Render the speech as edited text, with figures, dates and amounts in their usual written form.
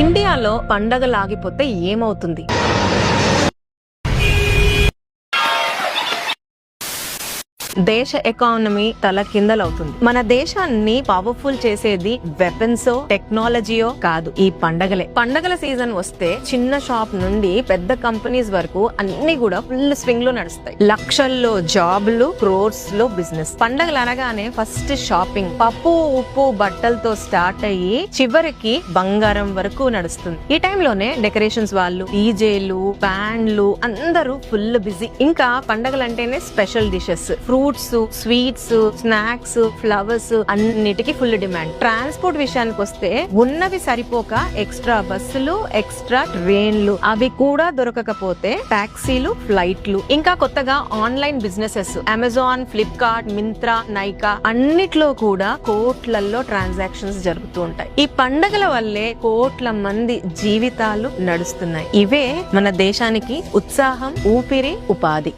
ఇండియాలో పండగలు ఆగిపోతే ఏమవుతుంది? దేశ ఎకానమీ తల కిందలవుతుంది. మన దేశాన్ని పవర్ఫుల్ చేసేది వెపన్సో టెక్నాలజీయో కాదు, ఈ పండగలే. పండగల సీజన్ వస్తే చిన్న షాప్ నుండి పెద్ద కంపెనీస్ వరకు అన్ని కూడా ఫుల్ స్వింగ్ లో నడుస్తాయి. లక్షల్లో జాబ్లు, క్రోర్స్ లో బిజినెస్. పండగలు అనగానే ఫస్ట్ షాపింగ్, పప్పు ఉప్పు బట్టలతో స్టార్ట్ అయ్యి చివరికి బంగారం వరకు నడుస్తుంది. ఈ టైంలోనే డెకరేషన్స్ వాళ్ళు, డీజేలు, బ్యాండ్లు అందరూ ఫుల్ బిజీ. ఇంకా పండగలంటేనే special dishes, fruits, sweets, snacks, flowers అన్నిటికీ ఫుల్ డిమాండ్. ట్రాన్స్పోర్ట్ విషయానికి వస్తే ఉన్నవి సరిపోక ఎక్స్ట్రా బస్సులు, ఎక్స్ట్రా ట్రైన్లు, అవి కూడా దొరకకపోతే టాక్సీలు, ఫ్లైట్లు. ఇంకా కొత్తగా online businesses, Amazon, Flipkart, Myntra, Nykaa అన్నిట్లో కూడా కోట్లల్లో ట్రాన్సాక్షన్స్ జరుగుతూ ఉంటాయి. ఈ పండగల వల్లే కోట్ల మంది జీవితాలు నడుస్తున్నాయి. ఇవే మన దేశానికి ఉత్సాహం, ఊపిరి, ఉపాధి.